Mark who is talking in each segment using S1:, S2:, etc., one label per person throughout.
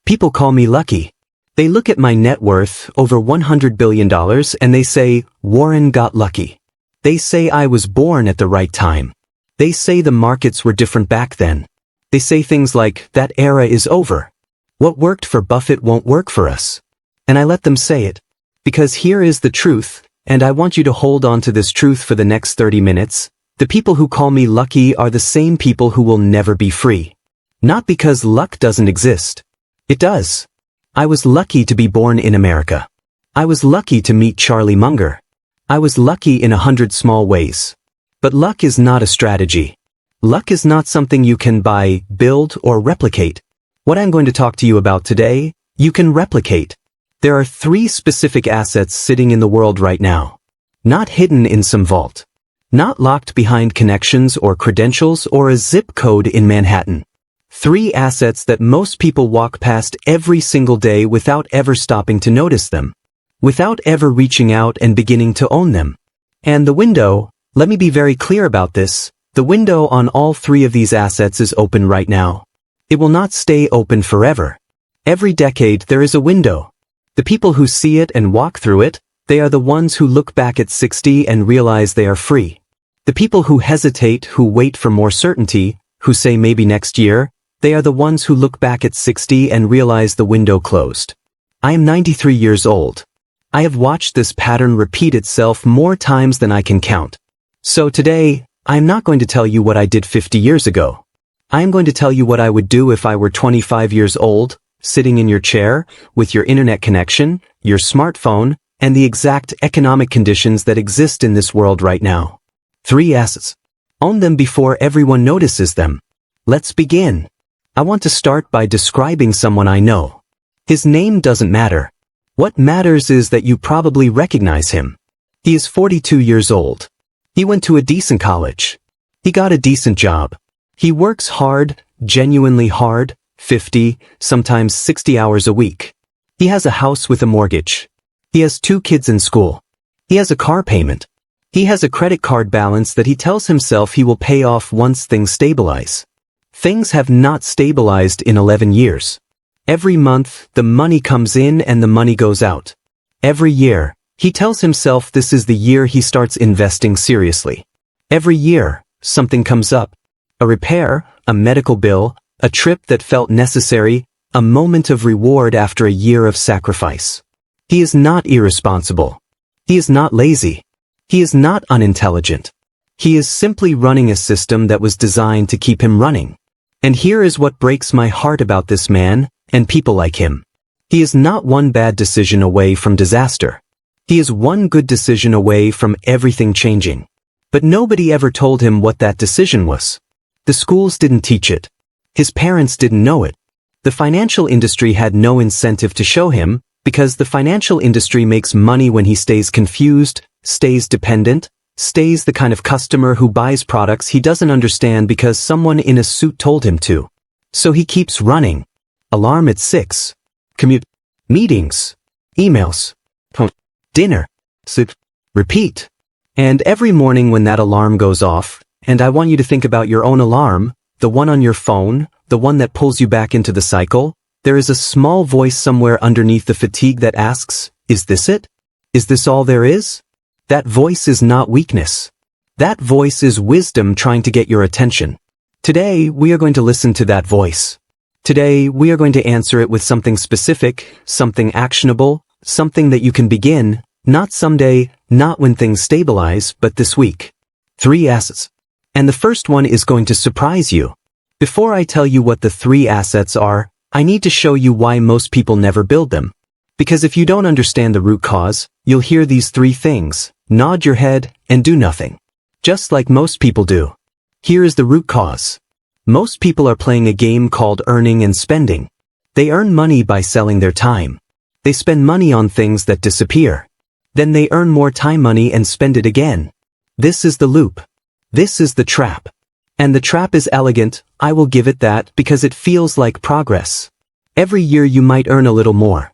S1: People call me lucky. They look at my net worth, over $100 billion, and they say, Warren got lucky. They say I was born at the right time. They say the markets were different back then. They say things like, that era is over. What worked for Buffett won't work for us. And I let them say it. Because here is the truth, and I want you to hold on to this truth for the next 30 minutes. The people who call me lucky are the same people who will never be free. Not because luck doesn't exist. It does. I was lucky to be born in America. I was lucky to meet Charlie Munger. I was lucky in 100 small ways. But luck is not a strategy. Luck is not something you can buy, build, or replicate. What I'm going to talk to you about today, you can replicate. There are 3 specific assets sitting in the world right now. Not hidden in some vault. Not locked behind connections or credentials or a zip code in Manhattan. 3 assets that most people walk past every single day without ever stopping to notice them. Without ever reaching out and beginning to own them. And the window, let me be very clear about this, the window on all 3 of these assets is open right now. It will not stay open forever. Every decade there is a window. The people who see it and walk through it, they are the ones who look back at 60 and realize they are free. The people who hesitate, who wait for more certainty, who say maybe next year, they are the ones who look back at 60 and realize the window closed. I am 93 years old. I have watched this pattern repeat itself more times than I can count. So today, I am not going to tell you what I did 50 years ago. I am going to tell you what I would do if I were 25 years old, sitting in your chair, with your internet connection, your smartphone, and the exact economic conditions that exist in this world right now. 3 assets. Own them before everyone notices them. Let's begin. I want to start by describing someone I know. His name doesn't matter. What matters is that you probably recognize him. He is 42 years old. He went to a decent college. He got a decent job. He works hard, genuinely hard, 50, sometimes 60 hours a week. He has a house with a mortgage. He has 2 kids in school. He has a car payment. He has a credit card balance that he tells himself he will pay off once things stabilize. Things have not stabilized in 11 years. Every month, the money comes in and the money goes out. Every year, he tells himself this is the year he starts investing seriously. Every year, something comes up. A repair, a medical bill, a trip that felt necessary, a moment of reward after a year of sacrifice. He is not irresponsible. He is not lazy. He is not unintelligent. He is simply running a system that was designed to keep him running. And here is what breaks my heart about this man, and people like him. He is not one bad decision away from disaster. He is one good decision away from everything changing. But nobody ever told him what that decision was. The schools didn't teach it. His parents didn't know it. The financial industry had no incentive to show him, because the financial industry makes money when he stays confused, stays dependent, stays the kind of customer who buys products he doesn't understand because someone in a suit told him to. So he keeps running. Alarm at 6. Commute. Meetings. Emails. Dinner. Sleep. Repeat. And every morning when that alarm goes off, and I want you to think about your own alarm, the one on your phone, the one that pulls you back into the cycle, there is a small voice somewhere underneath the fatigue that asks, is this it? Is this all there is? That voice is not weakness. That voice is wisdom trying to get your attention. Today, we are going to listen to that voice. Today, we are going to answer it with something specific, something actionable, something that you can begin, not someday, not when things stabilize, but this week. 3 assets. And the first one is going to surprise you. Before I tell you what the 3 assets are, I need to show you why most people never build them. Because if you don't understand the root cause, you'll hear these 3 things, nod your head, and do nothing. Just like most people do. Here is the root cause. Most people are playing a game called earning and spending. They earn money by selling their time. They spend money on things that disappear. Then they earn more time money and spend it again. This is the loop. This is the trap. And the trap is elegant, I will give it that, because it feels like progress. Every year you might earn a little more.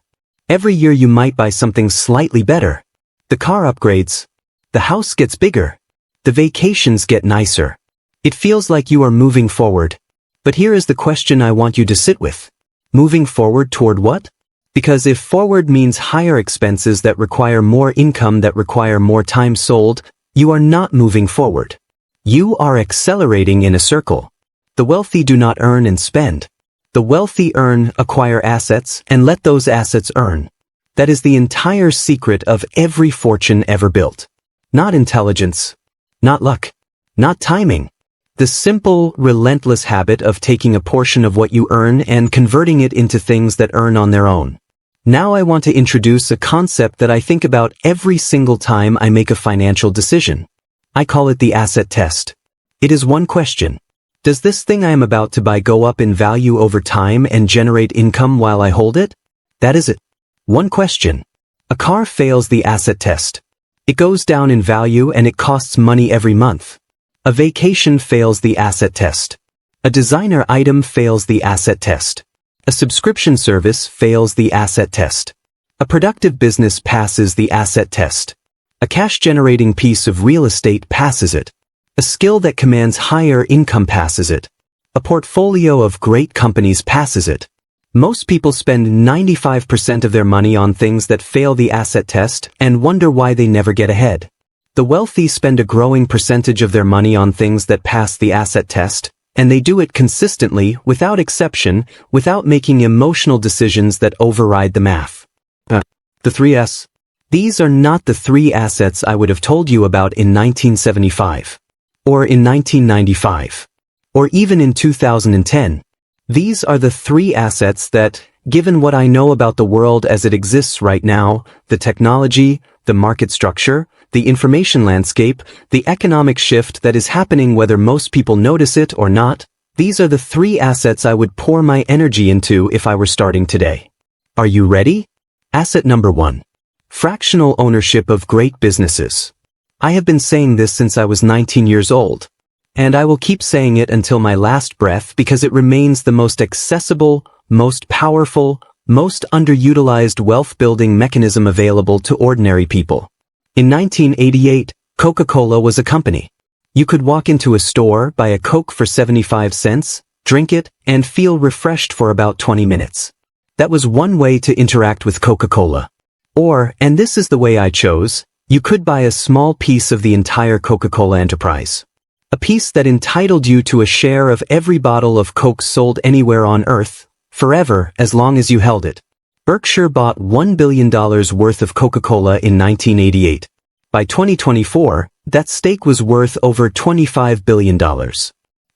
S1: Every year you might buy something slightly better. The car upgrades. The house gets bigger. The vacations get nicer. It feels like you are moving forward. But here is the question I want you to sit with. Moving forward toward what? Because if forward means higher expenses that require more income that require more time sold, you are not moving forward. You are accelerating in a circle. The wealthy do not earn and spend. The wealthy earn, acquire assets, and let those assets earn. That is the entire secret of every fortune ever built. Not intelligence. Not luck. Not timing. The simple, relentless habit of taking a portion of what you earn and converting it into things that earn on their own. Now I want to introduce a concept that I think about every single time I make a financial decision. I call it the asset test. It is one question. Does this thing I am about to buy go up in value over time and generate income while I hold it? That is it. One question. A car fails the asset test. It goes down in value and it costs money every month. A vacation fails the asset test. A designer item fails the asset test. A subscription service fails the asset test. A productive business passes the asset test. A cash-generating piece of real estate passes it. A skill that commands higher income passes it. A portfolio of great companies passes it. Most people spend 95% of their money on things that fail the asset test and wonder why they never get ahead. The wealthy spend a growing percentage of their money on things that pass the asset test, and they do it consistently, without exception, without making emotional decisions that override the math. The 3S. These are not the 3 assets I would have told you about in 1975. Or in 1995. Or even in 2010. These are the 3 assets that, given what I know about the world as it exists right now, the technology, the market structure, the information landscape, the economic shift that is happening whether most people notice it or not, these are the 3 assets I would pour my energy into if I were starting today. Are you ready? Asset number 1. Fractional ownership of great businesses. I have been saying this since I was 19 years old. And I will keep saying it until my last breath because it remains the most accessible, most powerful, most underutilized wealth-building mechanism available to ordinary people. In 1988, Coca-Cola was a company. You could walk into a store, buy a Coke for 75 cents, drink it, and feel refreshed for about 20 minutes. That was one way to interact with Coca-Cola. Or, and this is the way I chose, you could buy a small piece of the entire Coca-Cola enterprise. A piece that entitled you to a share of every bottle of Coke sold anywhere on Earth, forever as long as you held it. Berkshire bought $1 billion worth of Coca-Cola in 1988. By 2024, that stake was worth over $25 billion.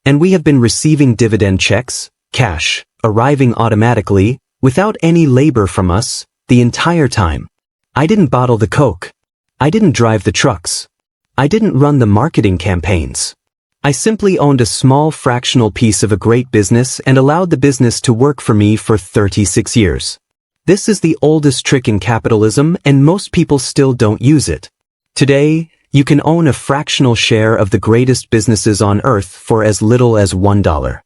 S1: And we have been receiving dividend checks, cash, arriving automatically, without any labor from us, the entire time. I didn't bottle the Coke. I didn't drive the trucks. I didn't run the marketing campaigns. I simply owned a small fractional piece of a great business and allowed the business to work for me for 36 years. This is the oldest trick in capitalism and most people still don't use it. Today, you can own a fractional share of the greatest businesses on Earth for as little as $1.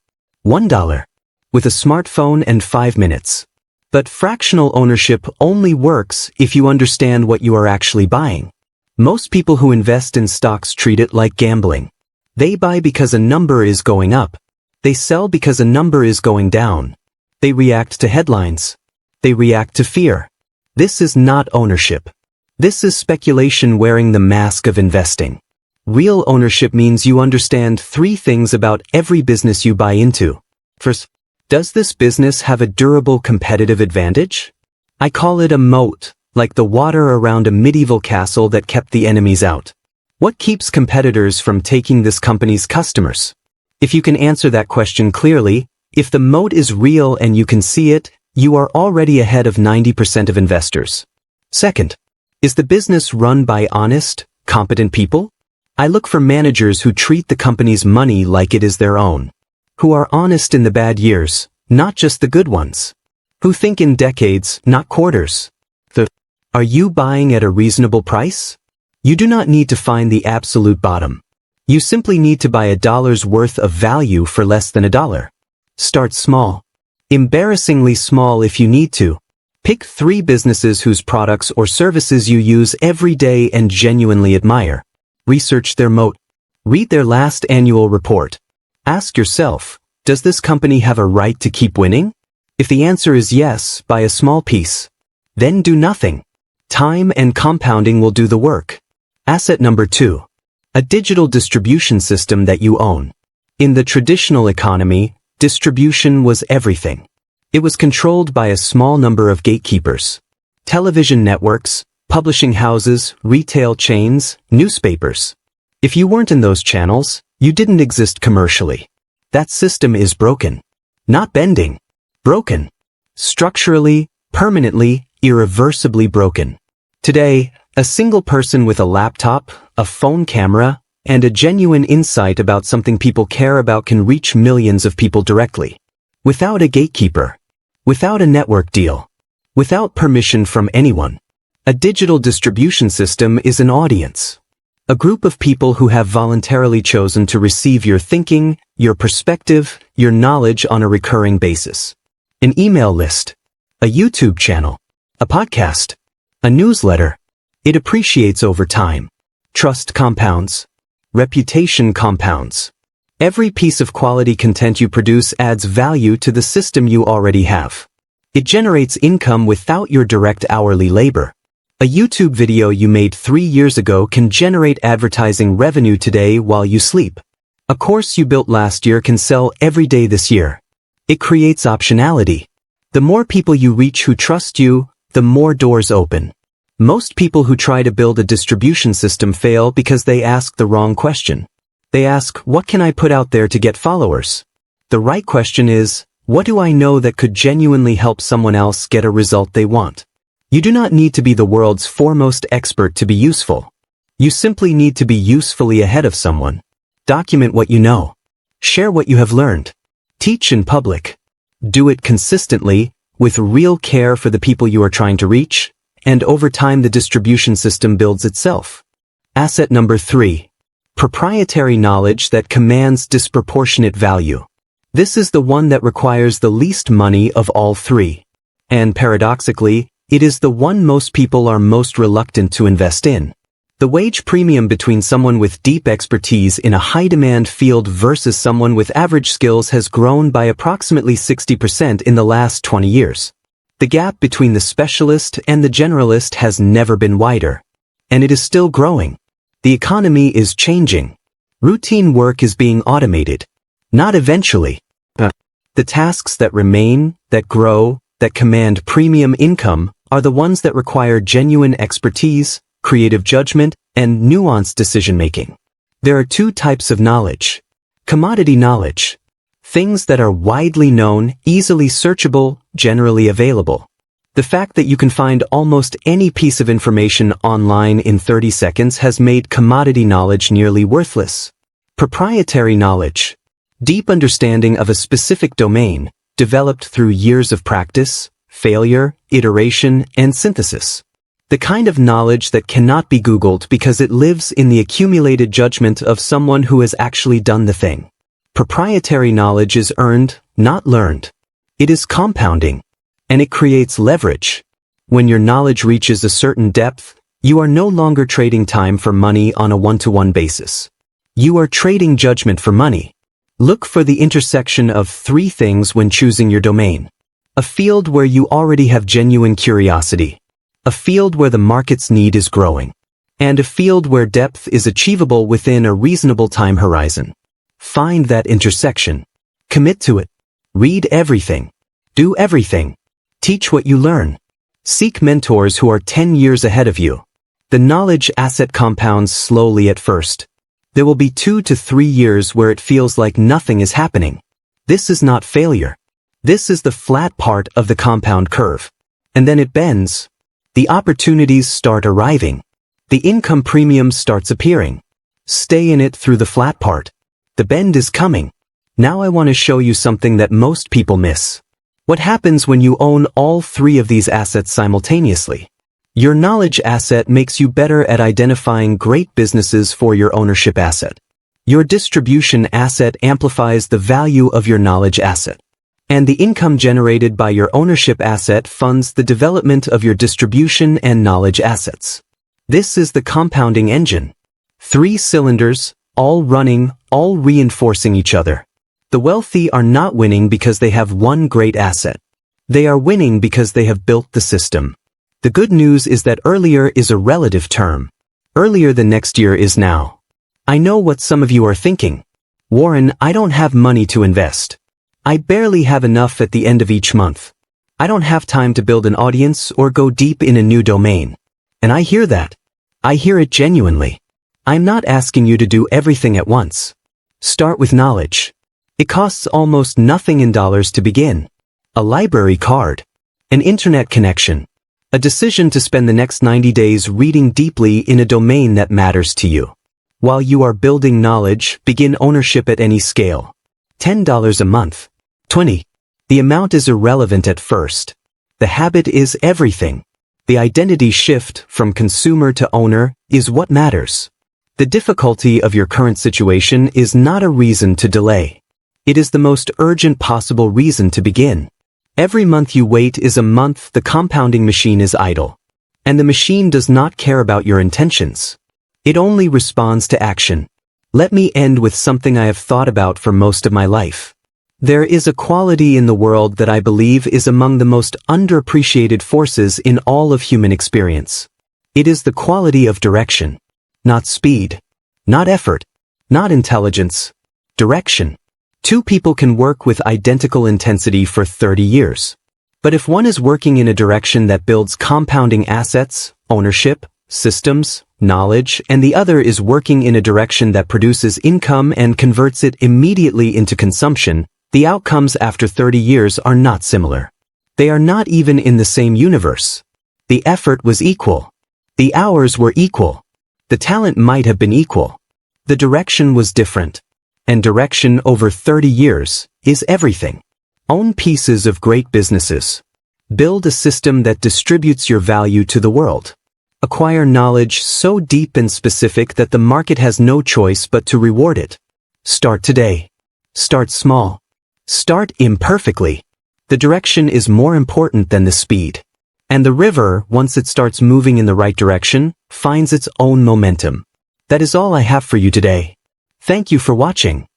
S1: $1. With a smartphone and 5 minutes. But fractional ownership only works if you understand what you are actually buying. Most people who invest in stocks treat it like gambling. They buy because a number is going up. They sell because a number is going down. They react to headlines. They react to fear. This is not ownership. This is speculation wearing the mask of investing. Real ownership means you understand 3 things about every business you buy into. First, does this business have a durable competitive advantage? I call it a moat, like the water around a medieval castle that kept the enemies out. What keeps competitors from taking this company's customers? If you can answer that question clearly, if the moat is real and you can see it, you are already ahead of 90% of investors. Second, is the business run by honest, competent people? I look for managers who treat the company's money like it is their own. Who are honest in the bad years, not just the good ones. Who think in decades, not quarters. Are you buying at a reasonable price? You do not need to find the absolute bottom. You simply need to buy $1 worth of value for less than $1. Start small. Embarrassingly small if you need to. Pick 3 businesses whose products or services you use every day and genuinely admire. Research their moat. Read their last annual report. Ask yourself, does this company have a right to keep winning? If the answer is yes, buy a small piece. Then do nothing. Time and compounding will do the work. Asset number 2. A digital distribution system that you own. In the traditional economy, distribution was everything. It was controlled by a small number of gatekeepers. Television networks, publishing houses, retail chains, newspapers. If you weren't in those channels, you didn't exist commercially. That system is broken. Not bending. Broken. Structurally, permanently, irreversibly broken. Today, a single person with a laptop, a phone camera, and a genuine insight about something people care about can reach millions of people directly. Without a gatekeeper. Without a network deal. Without permission from anyone. A digital distribution system is an audience. A group of people who have voluntarily chosen to receive your thinking, your perspective, your knowledge on a recurring basis. An email list. A YouTube channel. A podcast. A newsletter. It appreciates over time. Trust compounds. Reputation compounds. Every piece of quality content you produce adds value to the system you already have. It generates income without your direct hourly labor. A YouTube video you made 3 years ago can generate advertising revenue today while you sleep. A course you built last year can sell every day this year. It creates optionality. The more people you reach who trust you, the more doors open. Most people who try to build a distribution system fail because they ask the wrong question. They ask, what can I put out there to get followers? The right question is, what do I know that could genuinely help someone else get a result they want? You do not need to be the world's foremost expert to be useful. You simply need to be usefully ahead of someone. Document what you know. Share what you have learned. Teach in public. Do it consistently, with real care for the people you are trying to reach, and over time the distribution system builds itself. Asset number 3. Proprietary knowledge that commands disproportionate value. This is the one that requires the least money of all 3. And paradoxically, it is the one most people are most reluctant to invest in. The wage premium between someone with deep expertise in a high-demand field versus someone with average skills has grown by approximately 60% in the last 20 years. The gap between the specialist and the generalist has never been wider. And it is still growing. The economy is changing. Routine work is being automated. Not eventually. The tasks that remain, that grow, that command premium income are the ones that require genuine expertise, creative judgment, and nuanced decision-making. There are 2 types of knowledge. Commodity knowledge. Things that are widely known, easily searchable, generally available. The fact that you can find almost any piece of information online in 30 seconds has made commodity knowledge nearly worthless. Proprietary knowledge. Deep understanding of a specific domain, developed through years of practice, failure, iteration, and synthesis. The kind of knowledge that cannot be Googled because it lives in the accumulated judgment of someone who has actually done the thing. Proprietary knowledge is earned, not learned. It is compounding. And it creates leverage. When your knowledge reaches a certain depth, you are no longer trading time for money on a one-to-one basis. You are trading judgment for money. Look for the intersection of 3 things when choosing your domain. A field where you already have genuine curiosity. A field where the market's need is growing. And a field where depth is achievable within a reasonable time horizon. Find that intersection. Commit to it. Read everything. Do everything. Teach what you learn. Seek mentors who are 10 years ahead of you. The knowledge asset compounds slowly at first. There will be 2 to 3 years where it feels like nothing is happening. This is not failure. This is the flat part of the compound curve. And then it bends. The opportunities start arriving. The income premium starts appearing. Stay in it through the flat part. The bend is coming. Now I want to show you something that most people miss. What happens when you own all 3 of these assets simultaneously? Your knowledge asset makes you better at identifying great businesses for your ownership asset. Your distribution asset amplifies the value of your knowledge asset. And the income generated by your ownership asset funds the development of your distribution and knowledge assets. This is the compounding engine. 3 cylinders, all running, all reinforcing each other. The wealthy are not winning because they have one great asset. They are winning because they have built the system. The good news is that earlier is a relative term. Earlier than next year is now. I know what some of you are thinking. Warren, I don't have money to invest. I barely have enough at the end of each month. I don't have time to build an audience or go deep in a new domain. And I hear that. I hear it genuinely. I'm not asking you to do everything at once. Start with knowledge. It costs almost nothing in dollars to begin. A library card. An internet connection. A decision to spend the next 90 days reading deeply in a domain that matters to you. While you are building knowledge, begin ownership at any scale. $10 a month. 20. The amount is irrelevant at first. The habit is everything. The identity shift from consumer to owner is what matters. The difficulty of your current situation is not a reason to delay. It is the most urgent possible reason to begin. Every month you wait is a month the compounding machine is idle. And the machine does not care about your intentions. It only responds to action. Let me end with something I have thought about for most of my life. There is a quality in the world that I believe is among the most underappreciated forces in all of human experience. It is the quality of direction. Not speed. Not effort. Not intelligence. Direction. Two people can work with identical intensity for 30 years. But if one is working in a direction that builds compounding assets, ownership, systems, knowledge, and the other is working in a direction that produces income and converts it immediately into consumption, the outcomes after 30 years are not similar. They are not even in the same universe. The effort was equal. The hours were equal. The talent might have been equal. The direction was different. And direction over 30 years is everything. Own pieces of great businesses. Build a system that distributes your value to the world. Acquire knowledge so deep and specific that the market has no choice but to reward it. Start today. Start small. Start imperfectly. The direction is more important than the speed. And the river, once it starts moving in the right direction, finds its own momentum. That is all I have for you today. Thank you for watching.